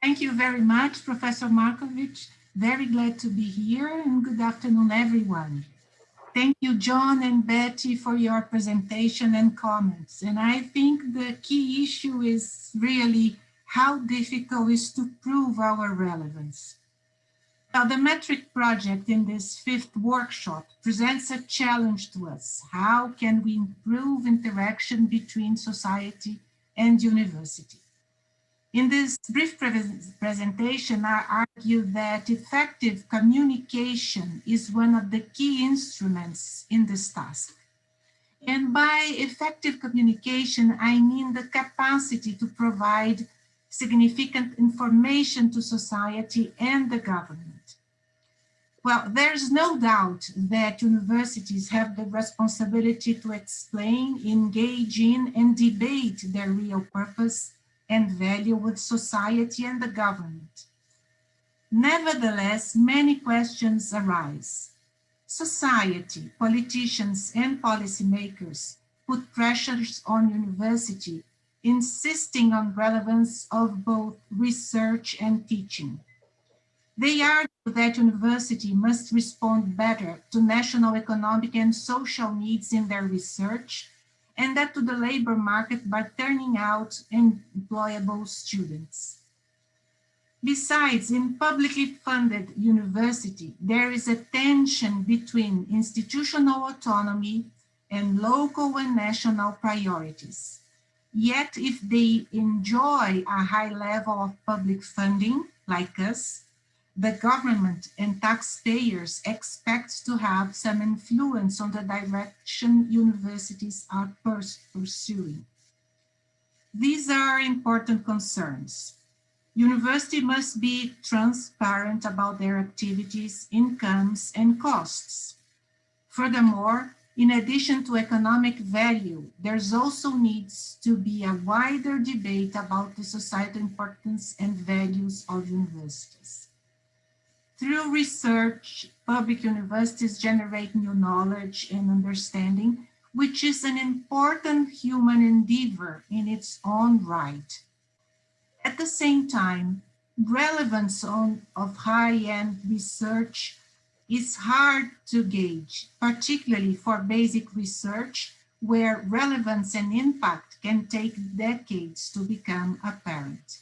Thank you very much, Professor Markovich. Very glad to be here, and good afternoon, everyone. Thank you, John and Betty, for your presentation and comments. And I think the key issue is really how difficult it is to prove our relevance. Now, the metric project in this fifth workshop presents a challenge to us. How can we improve interaction between society and university? In this brief presentation, I argue that effective communication is one of the key instruments in this task. And by effective communication, I mean the capacity to provide significant information to society and the government. Well, there's no doubt that universities have the responsibility to explain, engage in, and debate their real purpose and value with society and the government. Nevertheless, many questions arise. Society, politicians, and policymakers put pressures on university, insisting on relevance of both research and teaching. They argue that university must respond better to national economic and social needs in their research, and that to the labor market by turning out employable students. Besides, in publicly funded university, there is a tension between institutional autonomy and local and national priorities. Yet, if they enjoy a high level of public funding, like us, the government and taxpayers expect to have some influence on the direction universities are pursuing. These are important concerns. University must be transparent about their activities, incomes, and costs. Furthermore, in addition to economic value, there's also needs to be a wider debate about the societal importance and values of universities. Through research, public universities generate new knowledge and understanding, which is an important human endeavor in its own right. At the same time, relevance of high-end research is hard to gauge, particularly for basic research, where relevance and impact can take decades to become apparent.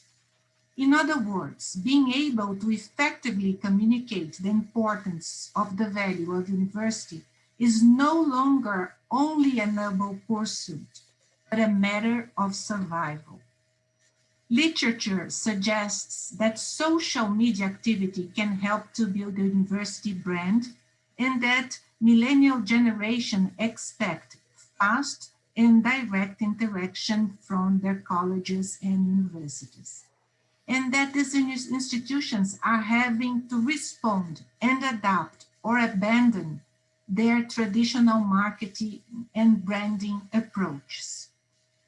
In other words, being able to effectively communicate the importance of the value of university is no longer only a noble pursuit, but a matter of survival. Literature suggests that social media activity can help to build the university brand, and that millennial generation expect fast and direct interaction from their colleges and universities, and that these institutions are having to respond and adapt or abandon their traditional marketing and branding approaches.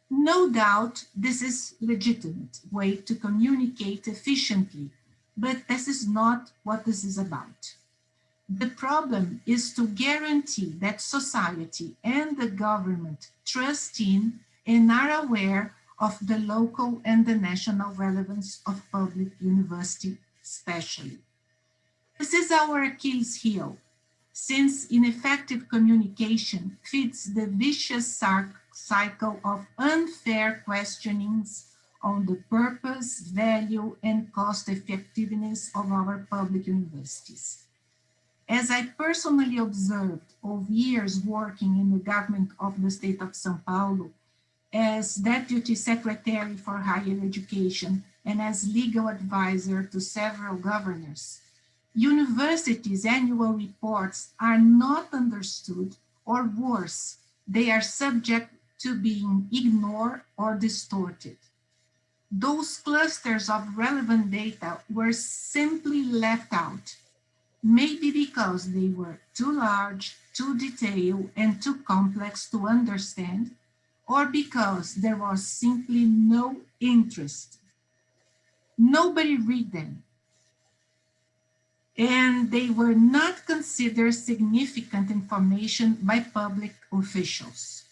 No doubt this is a legitimate way to communicate efficiently, but this is not what this is about. The problem is to guarantee that society and the government trust in and are aware of the local and the national relevance of public university, especially. This is our Achilles heel, since ineffective communication feeds the vicious cycle of unfair questionings on the purpose, value, and cost effectiveness of our public universities. As I personally observed over years working in the government of the state of São Paulo, as Deputy Secretary for Higher Education and as legal advisor to several governors, universities' annual reports are not understood, or worse, they are subject to being ignored or distorted. Those clusters of relevant data were simply left out, maybe because they were too large, too detailed, and too complex to understand, or because there was simply no interest. Nobody read them, and they were not considered significant information by public officials.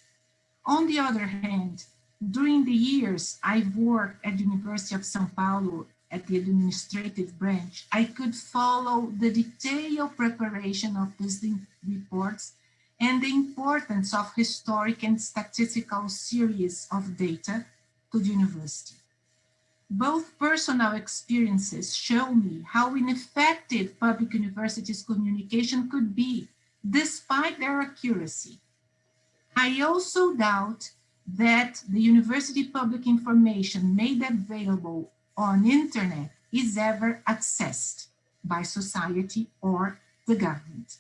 On the other hand, during the years I've worked at the University of São Paulo at the administrative branch, I could follow the detailed preparation of these reports and the importance of historic and statistical series of data to the university. Both personal experiences show me how ineffective public universities' communication could be, despite their accuracy. I also doubt that the university public information made available on internet is ever accessed by society or the government.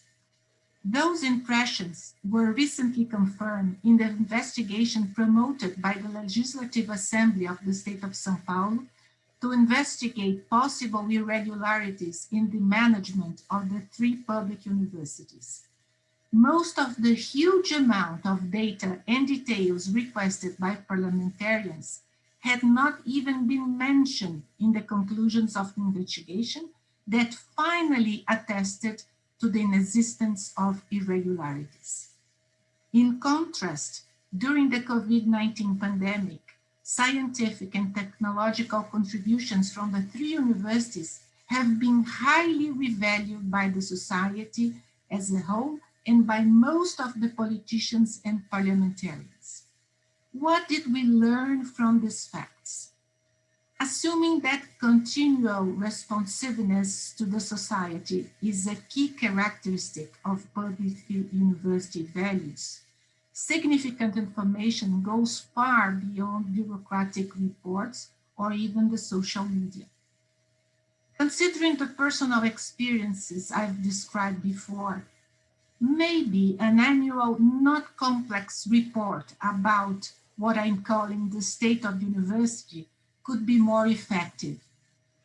Those impressions were recently confirmed in the investigation promoted by the Legislative Assembly of the State of São Paulo to investigate possible irregularities in the management of the 3 public universities. Most of the huge amount of data and details requested by parliamentarians had not even been mentioned in the conclusions of the investigation that finally attested to the inexistence of irregularities. In contrast, during the COVID-19 pandemic, scientific and technological contributions from the 3 universities have been highly revalued by the society as a whole and by most of the politicians and parliamentarians. What did we learn from these facts? Assuming that continual responsiveness to the society is a key characteristic of public university values, significant information goes far beyond bureaucratic reports or even the social media. Considering the personal experiences I've described before, maybe an annual, not complex report about what I'm calling the state of the university could be more effective.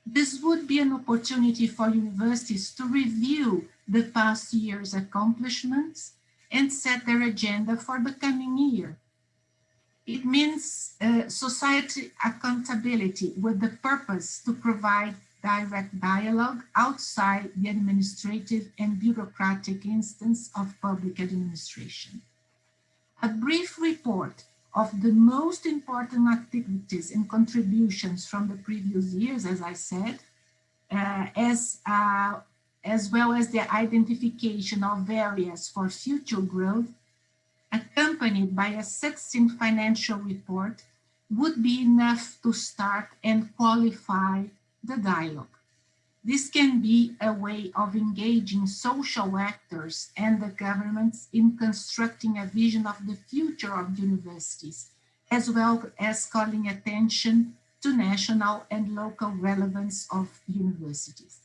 This would be an opportunity for universities to review the past year's accomplishments and set their agenda for the coming year. It means society accountability with the purpose to provide direct dialogue outside the administrative and bureaucratic instance of public administration. A brief report of the most important activities and contributions from the previous years, as I said, as well as the identification of areas for future growth, accompanied by a succinct financial report, would be enough to start and qualify the dialogue. This can be a way of engaging social actors and the governments in constructing a vision of the future of universities, as well as calling attention to national and local relevance of universities.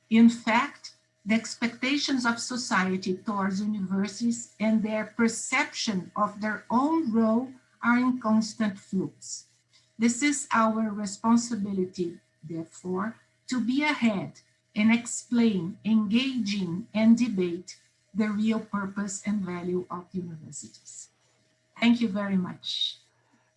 In fact, the expectations of society towards universities and their perception of their own role are in constant flux. This is our responsibility, therefore, to be ahead and explain, engaging, and debate the real purpose and value of universities. Thank you very much.